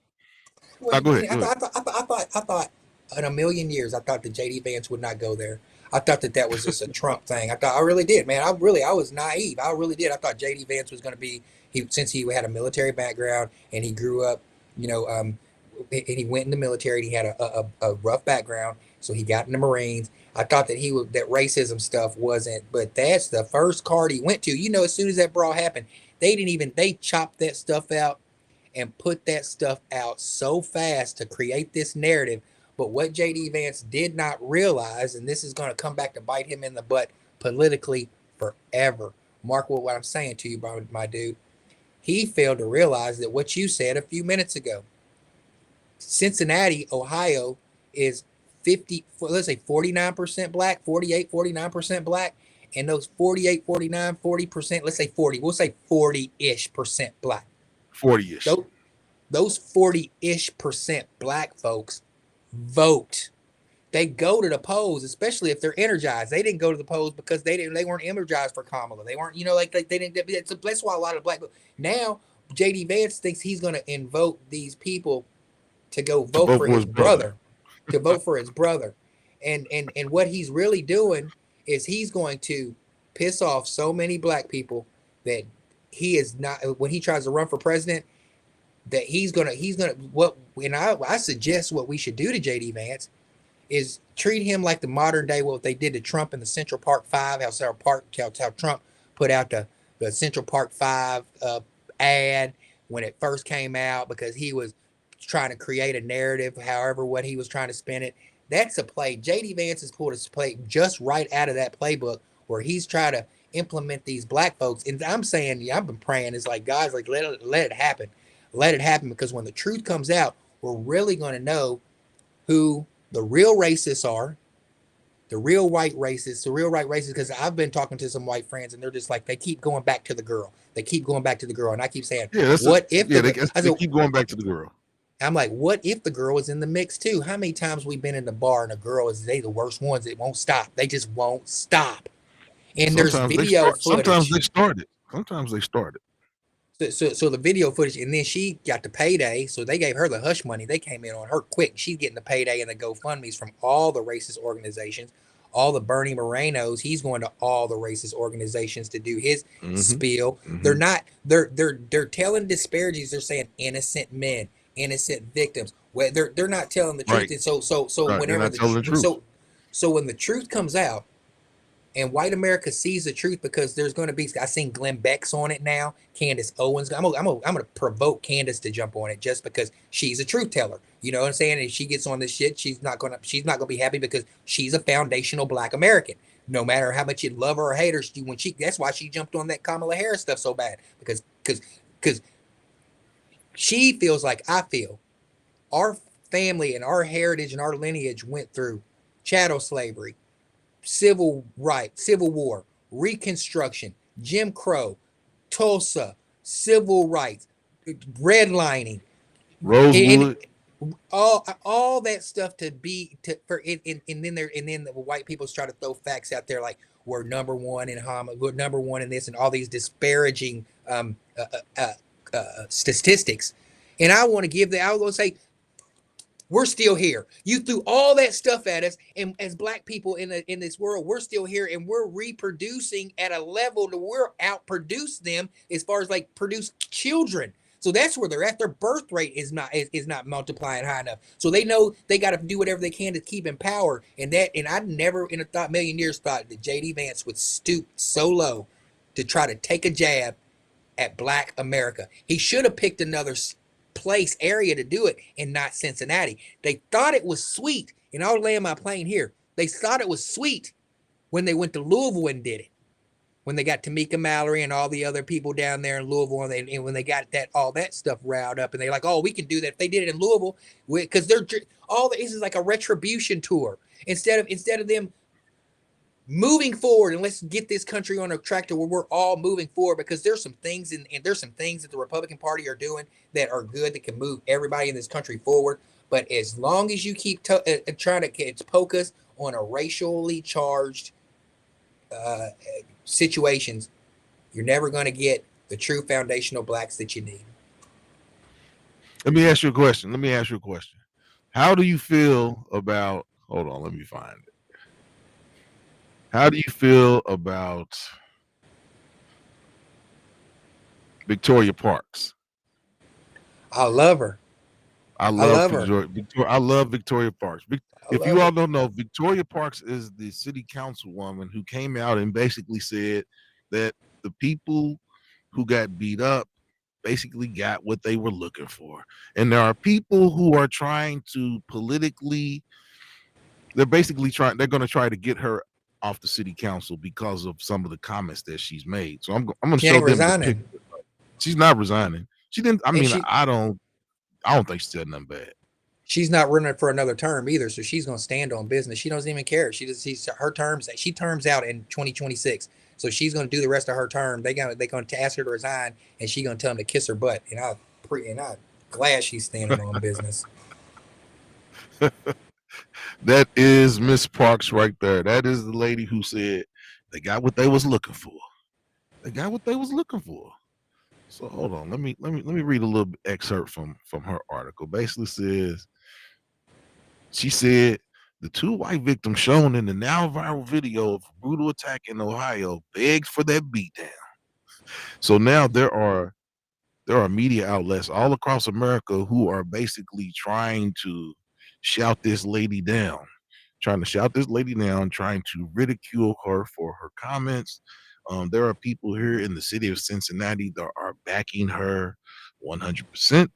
Well, Go ahead. Go ahead. I thought in a million years, I thought that JD Vance would not go there. I thought that was just a Trump thing. I really did, man. I was naive. I really did. I thought JD Vance was going to be since he had a military background and he grew up, and he went in the military. And he had a rough background, so he got in the Marines. I thought that that racism stuff wasn't, but that's the first card he went to. As soon as that brawl happened, they chopped that stuff out and put that stuff out so fast to create this narrative. But what JD Vance did not realize, and this is going to come back to bite him in the butt politically forever. Mark what I'm saying to you, my dude. He failed to realize that what you said a few minutes ago. Cincinnati, Ohio is 49% black, 48, 49% black. And those 48, 49, 40%, let's say 40, we'll say 40-ish% black. 40-ish. Those 40-ish% black folks vote. They go to the polls, especially if they're energized. They didn't go to the polls because they weren't energized for Kamala. They weren't, they didn't. That's why a lot of black now JD Vance thinks he's going to invoke these people to go vote for his brother, to vote for his brother, and what he's really doing is he's going to piss off so many black people that he is not, when he tries to run for president, that he's gonna I suggest what we should do to JD Vance is treat him like the modern day what they did to Trump in the Central Park 5, how Trump put out the Central Park 5 ad when it first came out because he was trying to create a narrative, however what he was trying to spin it. That's a play. JD Vance has pulled a play just right out of that playbook where he's trying to implement these black folks. And I'm saying, I've been praying, it's like, guys, like let it happen. Let it happen, because when the truth comes out, we're really going to know who the real racists are, the real white racists, because I've been talking to some white friends and they're just like, they keep going back to the girl. They keep going back to the girl. And I keep saying, they keep going back to the girl. I'm like, what if the girl is in the mix too? How many times we've been in the bar and a girl is the worst ones that won't stop. They just won't stop. And there's video footage. Sometimes they started. So the video footage, and then she got the payday. So they gave her the hush money. They came in on her quick. She's getting the payday and the GoFundMe's from all the racist organizations, all the Bernie Morenos. He's going to all the racist organizations to do his spiel. They're telling disparities. They're saying innocent men, innocent victims. Well, they're not telling the truth. Right. And so whenever so when the truth comes out, and white America sees the truth, because there's going to be, I seen Glenn Beck's on it now. Candace Owens. I'm gonna provoke Candace to jump on it just because she's a truth teller. You know what I'm saying? And if she gets on this shit, she's not gonna be happy because she's a foundational black American. No matter how much you love her or hate her, that's why she jumped on that Kamala Harris stuff so bad, because she feels like I feel. Our family and our heritage and our lineage went through chattel slavery, civil rights, civil war, Reconstruction, Jim Crow, Tulsa, civil rights, redlining, Rosewood, all that stuff and then the white people try to throw facts out there like we're number one in homicide, we're number one in this, and all these disparaging statistics. And I want to say, we're still here. You threw all that stuff at us, and as black people in this world, we're still here, and we're reproducing at a level to where outproduce them as far as like produce children. So that's where they're at. Their birth rate is not multiplying high enough. So they know they got to do whatever they can to keep in power. And I never in a million years thought that JD Vance would stoop so low to try to take a jab at black America. He should have picked another area to do it, and not Cincinnati. They thought it was sweet, and I'll land my plane here. They thought it was sweet when they went to Louisville and did it. when they got Tamika Mallory and all the other people down there in Louisville, and when they got that all that stuff riled up, and they're like, "Oh, we can do that." If they did it in Louisville, because they're all this is like a retribution tour. Instead of them moving forward, and let's get this country on a track to where we're all moving forward, because there's some things and there's some things that the Republican Party are doing that are good, that can move everybody in this country forward. But as long as you keep trying to poke us on a racially charged situations, you're never going to get the true foundational blacks that you need. Let me ask you a question. How do you feel about, hold on, let me find it. How do you feel about Victoria Parks? I love her. I love Victoria Parks. If you all don't know, Victoria Parks is the city councilwoman who came out and basically said that the people who got beat up basically got what they were looking for. And there are people who are trying to politically, they're going to try to get her off the city council because of some of the comments that she's made. So I'm going to show them the picture. She's not resigning. She didn't. I mean, I don't think she said nothing bad. She's not running for another term either, so she's going to stand on business. She doesn't even care. She terms out in 2026, so she's going to do the rest of her term. They're going to ask her to resign, and she's going to tell them to kiss her butt. And I'm glad she's standing on business. That is Miss Parks right there. That is the lady who said they got what they was looking for. So hold on, let me read a little excerpt from her article. Basically says, she said the two white victims shown in the now viral video of a brutal attack in Ohio begged for that beatdown. So now there are media outlets all across America who are basically trying to shout this lady down, trying to ridicule her for her comments. There are people here in the city of Cincinnati that are backing her 100%.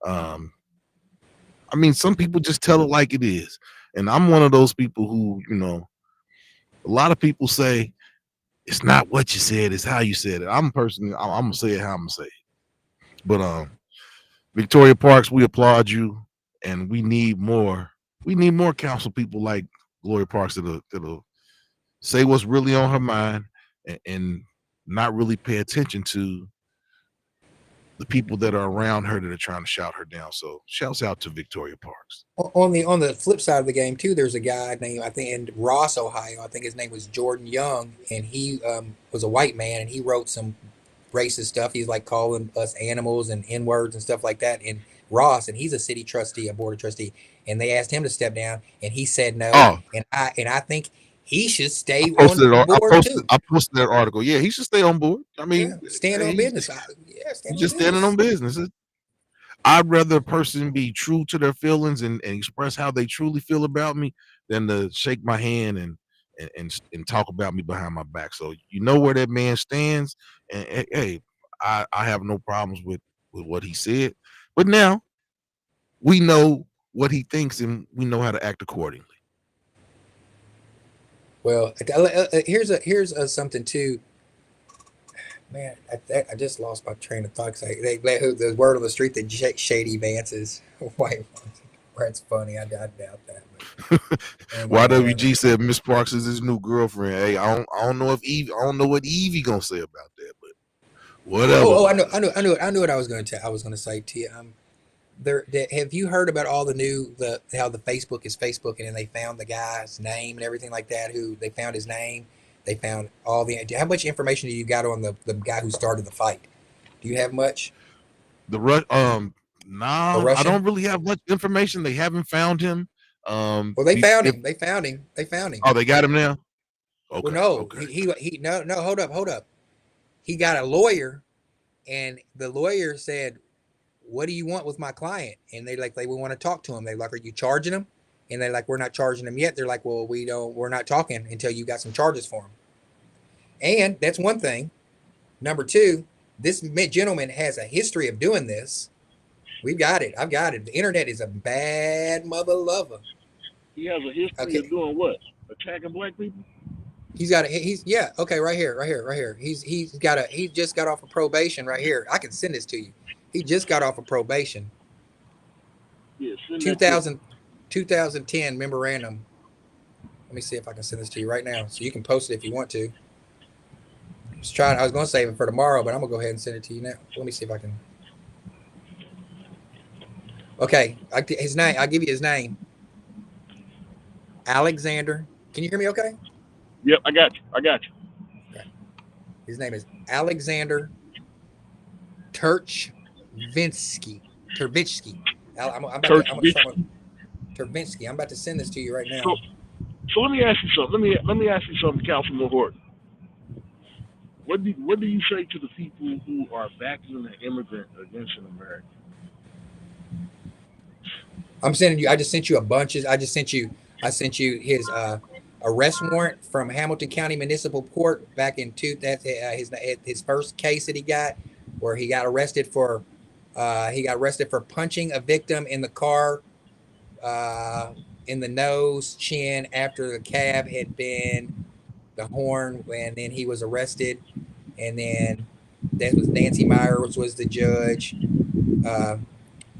I mean, some people just tell it like it is. And I'm one of those people who, a lot of people say, it's not what you said, it's how you said it. I'm going to say it how I'm going to say it. But Victoria Parks, we applaud you, and we need more council people like Gloria Parks that'll say what's really on her mind and not really pay attention to the people that are around her that are trying to shout her down. So shouts out to Victoria Parks. On the flip side of the game too, there's a guy named, I think, in Ross, Ohio. I think his name was Jordan Young, and he was a white man, and he wrote some racist stuff. He's like calling us animals and N-words and stuff like that in Ross, and he's a city trustee, a board of trustee, and they asked him to step down, and he said no. Oh. And I think he should stay on board too. I posted that article. Yeah, he should stay on board. I mean, stand on business. Standing on business. I'd rather a person be true to their feelings and express how they truly feel about me than to shake my hand and talk about me behind my back. So you know where that man stands, and hey, I have no problems with what he said. But now we know what he thinks, and we know how to act accordingly. Well, here's something too. Man, I just lost my train of thought. The word on the street that Shady Vance is white. That's funny. I doubt that. YWG said Miss Parks is his new girlfriend. Hey, I don't know what Evie gonna say about that, but whatever. Oh, I knew what I was going to say to you. Have you heard about all how the Facebook is Facebooking, and they found the guy's name and everything like that? Who they found his name? They found all how much information do you got on the guy who started the fight? Do you have much? Nah, I don't really have much information. They haven't found him. Well, they found him. They found him. Oh, they got him now? Okay. Well, no, okay. He no, hold up. He got a lawyer, and the lawyer said, "What do you want with my client?" And they want to talk to him. They like, "Are you charging him?" And they're like, "We're not charging him yet." They're like, "Well, we're not talking until you got some charges for him." And that's one thing. Number two, this gentleman has a history of doing this. We've got it. I've got it. The internet is a bad mother lover. He has a history of doing what? Attacking black people? He's got a, he's yeah, okay, right here. He just got off of probation right here. I can send this to you. He just got off of probation. Yeah, send that to me. 2000, 2010 memorandum. Let me see if I can send this to you right now, so you can post it if you want to. I was going to save it for tomorrow, but I'm gonna go ahead and send it to you now. Let me see if I can. Okay, his name. I'll give you his name. Alexander. Can you hear me? Okay. Yep, I got you. Okay. His name is Alexander Tervinsky. I'm about to Tervinsky. I'm about to send this to you right now. So let me ask you something. Let me ask you something, Councilman Horton. What do you say to the people who are backing an immigrant against an American? I'm sending you. I just sent you a bunch. I sent you his arrest warrant from Hamilton County Municipal Court back in his first case that he got, where he got arrested for punching a victim in the car, in the nose, chin, after the cab had been the horn, and then he was arrested, and then that was Nancy Myers was the judge.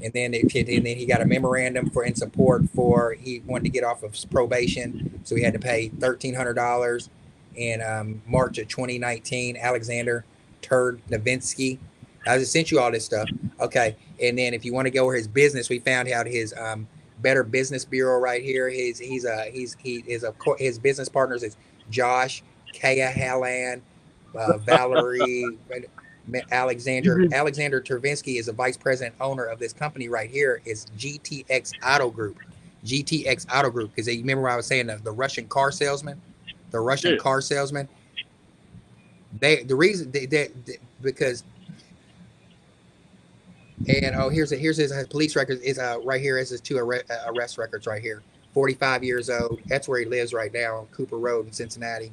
And then he got a memorandum in support for he wanted to get off of probation, so he had to pay $1,300 in March of 2019. Alexander Novinsky. I just sent you all this stuff. Okay, and then if you want to go over his business, we found out his Better Business Bureau right here. His business partners is Josh, Kaya Hallan, Valerie. Alexander Tervinsky is a vice president owner of this company right here. Is GTX Auto Group. GTX Auto Group, because you remember what I was saying, the Russian car salesman, car salesman. Because here's his police records is right here is his two arrest records right here. 45 years old. That's where he lives right now on Cooper Road in Cincinnati.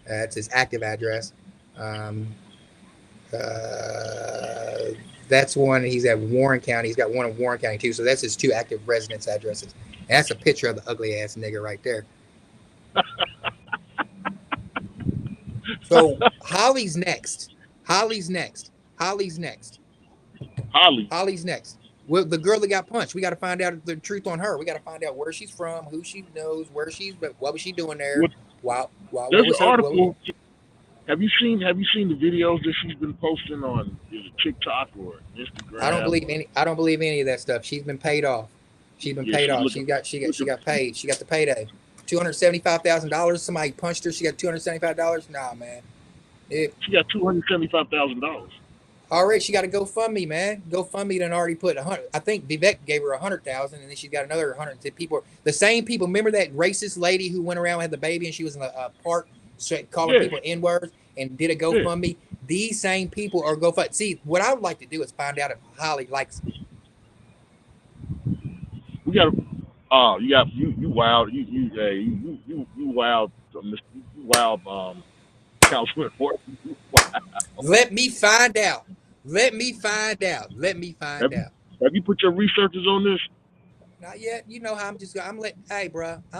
That's his active address. That's one. He's at Warren County. He's got one in Warren County too. So that's his two active residence addresses. And that's a picture of the ugly ass nigga right there. So Holly's next. Holly's next. Well, the girl that got punched. We got to find out the truth on her. We got to find out where she's from, who she knows, what was she doing there. There's an article. Have you seen the videos that she's been posting on TikTok or Instagram? I don't believe any of that stuff. She's been paid off. She got paid. She got the payday. $275,000. Somebody punched her. She got $275. Nah, man. She got $275,000. All right, she got a GoFundMe, man. GoFundMe done already put 100. I think Vivek gave her 100,000, and then she's got another 100 people. The same people. Remember that racist lady who went around and had the baby, and she was in a park calling people N-words and did a GoFundMe? Yeah. These same people are GoFundMe. See, what I would like to do is find out if Holly likes me. We got you wild. You wild, Councilman Horton. Wow. Let me find out. Have you put your researchers on this? Not yet. You know how I'm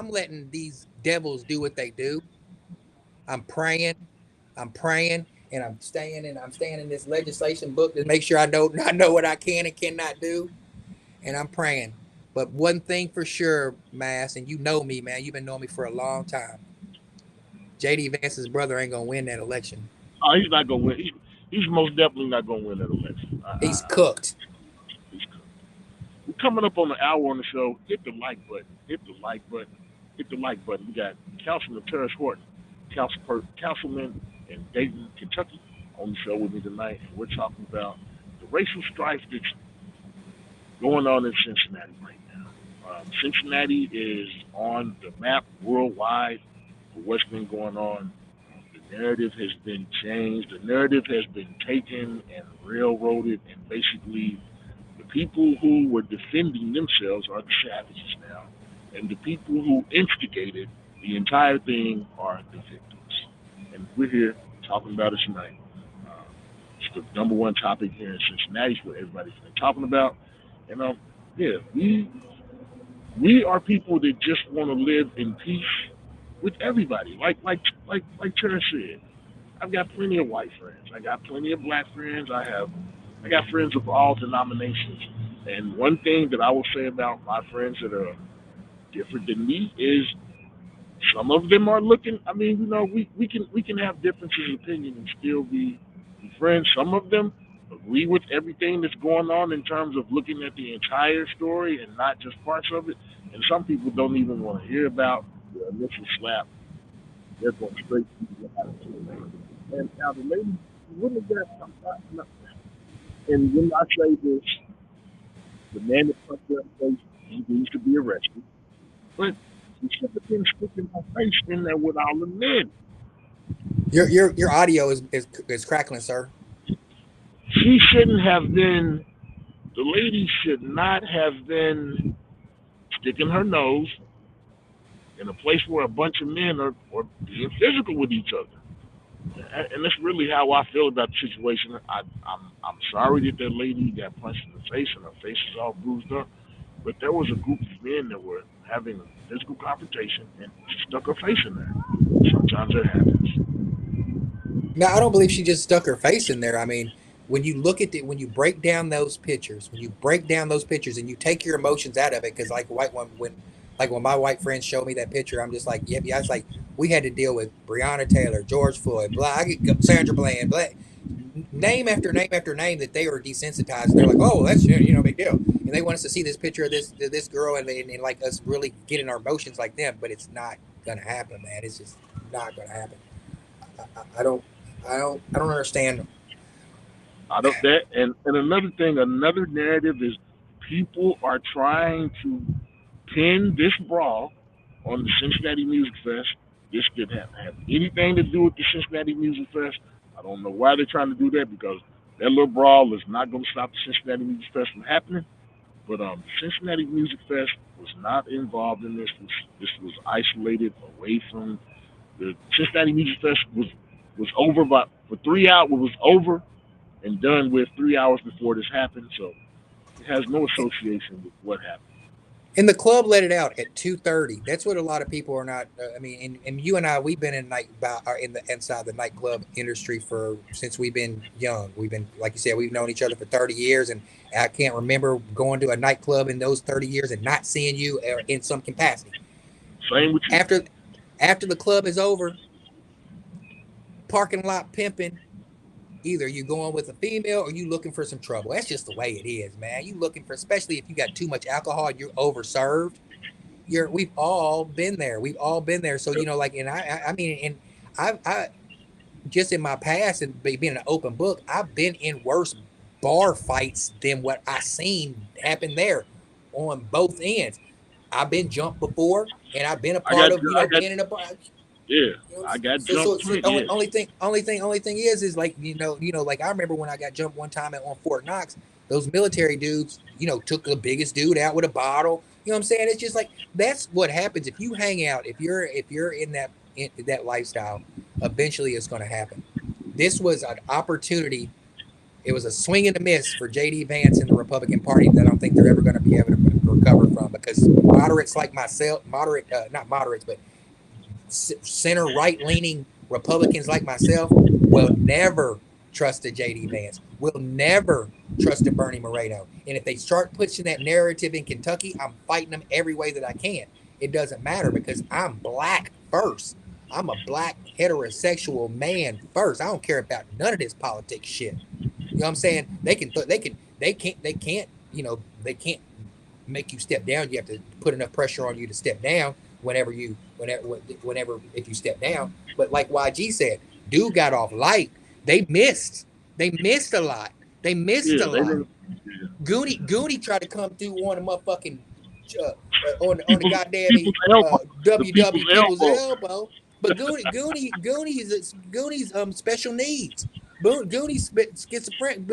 letting these devils do what they do. I'm praying, and I'm staying in this legislation book to make sure I know what I can and cannot do. And I'm praying. But one thing for sure, Maas, and you know me, man, you've been knowing me for a long time. J.D. Vance's brother ain't gonna win that election. Oh, he's not gonna win. He's most definitely not gonna win that election. He's cooked. We're coming up on the hour on the show. Hit the like button. We got Councilman Terrence Horton, councilman in Dayton, Kentucky, on the show with me tonight, and we're talking about the racial strife that's going on in Cincinnati right now. Cincinnati is on the map worldwide for what's been going on. The narrative has been changed. The narrative has been taken and railroaded, and basically the people who were defending themselves are the savages now, and the people who instigated the entire thing are the victims. And we're here talking about it tonight. It's the number one topic here in Cincinnati. It's what everybody's been talking about. And we are people that just want to live in peace with everybody. Like Tara said, I've got plenty of white friends. I got plenty of black friends. I got friends of all denominations. And one thing that I will say about my friends that are different than me is some of them are looking. I mean, we can have differences of opinion and still be friends. Some of them agree with everything that's going on in terms of looking at the entire story and not just parts of it. And some people don't even want to hear about the initial slap. They're going straight to the attitude. And now the lady wouldn't have got something. And when I say this, the man that punched her in the face, he needs to be arrested. But he should have been sticking her face in there with all the men. Your audio is crackling, sir. She shouldn't have been. The lady should not have been sticking her nose in a place where a bunch of men are being physical with each other. And that's really how I feel about the situation. I'm sorry that that lady got punched in the face and her face is all bruised up. But there was a group of men that were having a physical confrontation and she stuck her face in there. Sometimes it happens. Now, I don't believe she just stuck her face in there. I mean, when you look at when you break down those pictures, and you take your emotions out of it, because like when my white friends show me that picture, I'm just like, yep, yeah. It's like we had to deal with Breonna Taylor, George Floyd, blah, Sandra Bland, blah, name after name after name that they were desensitized. They're like, oh, that's big deal, and they want us to see this picture of this girl and like us really getting our emotions like them, but it's not gonna happen, man. It's just not gonna happen. I don't. I don't understand. Out of that, and another thing, another narrative is people are trying to pin this brawl on the Cincinnati Music Fest. This didn't have anything to do with the Cincinnati Music Fest. I don't know why they're trying to do that because that little brawl is not going to stop the Cincinnati Music Fest from happening. But the Cincinnati Music Fest was not involved in this. This was isolated away from the Cincinnati Music Fest was over by for 3 hours. Was over and done with 3 hours before this happened. So it has no association with what happened. And the club let it out at 2:30. That's what a lot of people are not. I mean, and you and I, we've been in the inside the nightclub industry for since we've been young. We've been, like you said, we've known each other for 30 years, and I can't remember going to a nightclub in those 30 years and not seeing you in some capacity. Same with you. After the club is over, parking lot pimping. Either you going with a female or you looking for some trouble. That's just the way it is, man. You looking for, especially if you got too much alcohol and you're overserved. We've all been there. We've all been there. So like, and I mean, and I just in my past and being an open book, I've been in worse bar fights than what I seen happen there on both ends. I've been jumped before, and I've been a part of being in a bar. Yeah, I got jumped. Only thing is like like I remember when I got jumped one time on Fort Knox. Those military dudes, took the biggest dude out with a bottle. You know what I'm saying? It's just like that's what happens if you hang out. If you're in that lifestyle, eventually it's going to happen. This was an opportunity. It was a swing and a miss for J.D. Vance and the Republican Party that I don't think they're ever going to be able to recover from, because moderates like myself, not moderates, but center right-leaning Republicans like myself will never trust a J.D. Vance, will never trust a Bernie Moreno. And if they start pushing that narrative in Kentucky, I'm fighting them every way that I can. It doesn't matter because I'm black first. I'm a black heterosexual man first. I don't care about none of this politics shit. You know what I'm saying? They can't make you step down. You have to put enough pressure on you to step down whenever if you step down. But like YG said, dude got off light. They missed a lot. They missed a lot. Goonie tried to come through on a motherfucking on the goddamn WW people's elbow. But Goonie's special needs. Goonie's schizophrenic.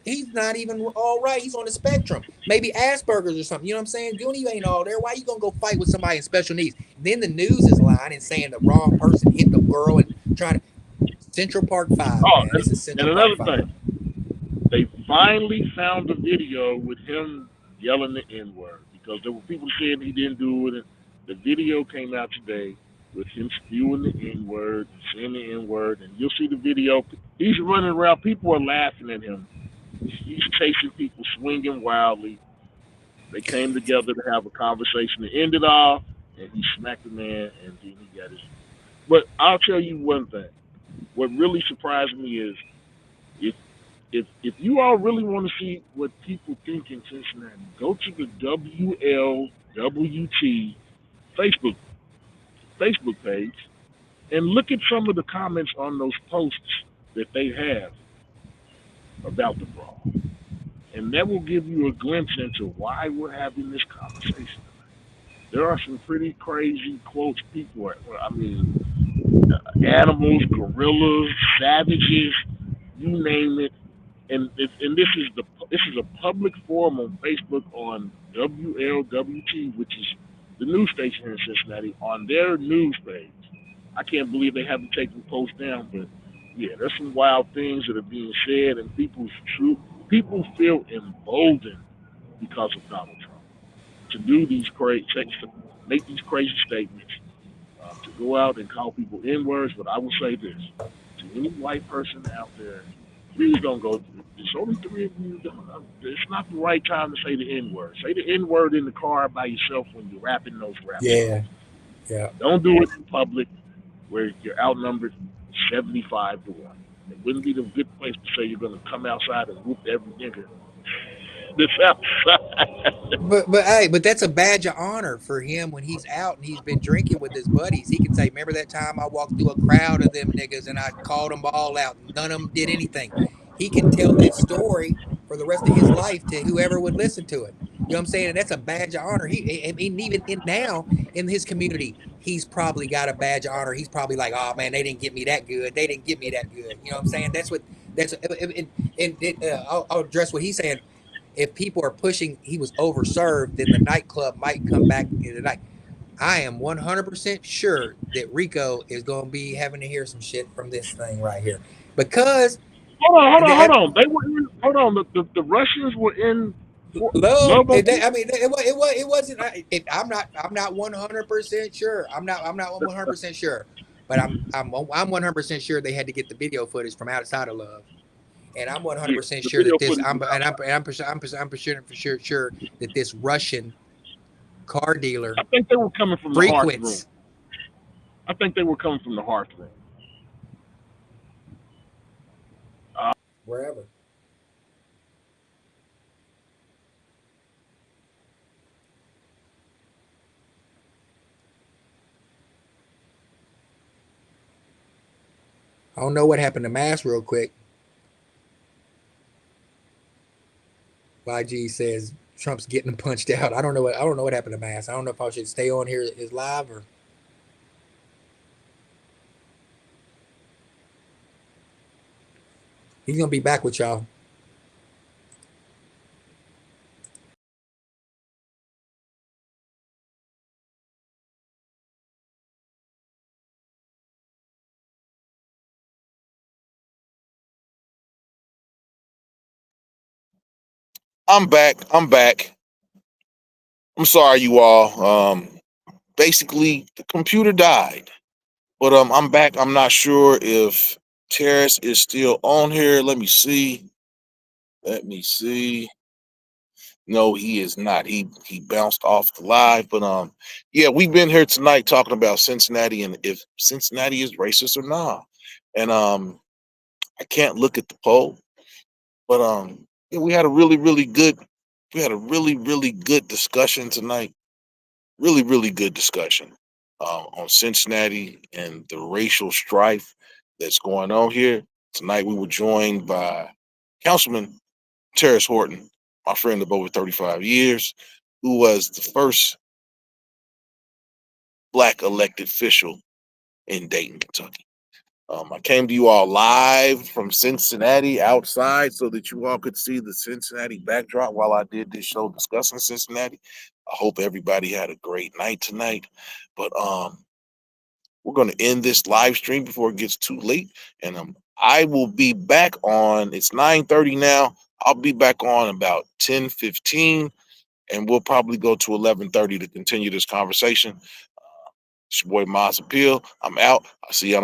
He's not even all right. He's on the spectrum. Maybe Asperger's or something. You know what I'm saying? Goonie ain't all there. Why you gonna go fight with somebody in special needs? Then the news is lying and saying the wrong person hit the girl and trying to. Central Park 5, man. This is Central Park 5. Thing, they finally found the video with him yelling the N-word because there were people saying he didn't do it. The video came out today, with him spewing the N word and saying the N word, and you'll see the video. He's running around. People are laughing at him. He's chasing people, swinging wildly. They came together to have a conversation to end it all, and he smacked the man, and then he got his. But I'll tell you one thing. What really surprised me is if if you all really want to see what people think in Cincinnati, go to the WLWT Facebook Facebook page and look at some of the comments on those posts that they have about the brawl, and that will give you a glimpse into why we're having this conversation. There are some pretty crazy quotes. People are, I mean, animals, gorillas, savages, you name it. And this is a public forum on Facebook on WLWT, which is the news station here in Cincinnati, on their news page. I can't believe they haven't taken posts down, but yeah, there's some wild things that are being said, and people feel emboldened because of Donald Trump to do these crazy, to make these crazy statements, to go out and call people N words. But I will say this to any white person out there: please don't go. There's only three of you. It's not the right time to say the N word. Say the N word in the car by yourself when you're rapping those rap Yeah, songs. yeah. Don't do it in public where you're outnumbered 75-1. It wouldn't be the good place to say you're going to come outside and whoop every nigga that's outside. But that's a badge of honor for him when he's out and he's been drinking with his buddies. He can say, "Remember that time I walked through a crowd of them niggas and I called them all out. None of them did anything." He can tell this story for the rest of his life to whoever would listen to it. You know what I'm saying? And that's a badge of honor. He, I mean, even now in his community, he's probably got a badge of honor. He's probably like, "Oh man, they didn't get me that good. They didn't get me that good." You know what I'm saying? That's what that's I'll address what he's saying. If people are pushing, he was overserved, then the nightclub might come back in the night. I am 100% sure that Rico is going to be having to hear some shit from this thing right here because Hold on. They were in, hold on. The Russians were in love. love on I peace. mean, it wasn't. I'm not 100% sure. I'm not 100% sure, but I'm 100% sure they had to get the video footage from outside of love. And I'm Yeah, 100% the sure video that this footage was outside. I'm sure that this Russian car dealer I think they were coming from the Hearth Room. frequents I think they were coming from the Hearth Room. Uh, wherever. I don't know what happened to Mass real quick. YG says Trump's getting punched out. I don't know what happened to Mass. I don't know if I should stay on here is live or he's gonna be back with y'all. I'm back. I'm back. I'm sorry, you all. Basically, the computer died, but I'm back. I'm not sure if Terrace is still on here. Let me see. Let me see. No, he is not. He bounced off the live, but yeah, we've been here tonight talking about Cincinnati and if Cincinnati is racist or not. And I can't look at the poll, but yeah, we had a really good discussion tonight. Really good discussion on Cincinnati and the racial strife that's going on here. Tonight we were joined by Councilman Terrence Horton, my friend of over 35 years, who was the first black elected official in Dayton, Kentucky. I came to you all live from Cincinnati outside so that you all could see the Cincinnati backdrop while I did this show discussing Cincinnati. I hope everybody had a great night tonight. But we're going to end this live stream before it gets too late. And I will be back on, it's 9:30 now. I'll be back on about 10:15, and we'll probably go to 11:30 to continue this conversation. It's your boy Maas Appeal. I'm out. I'll see you on the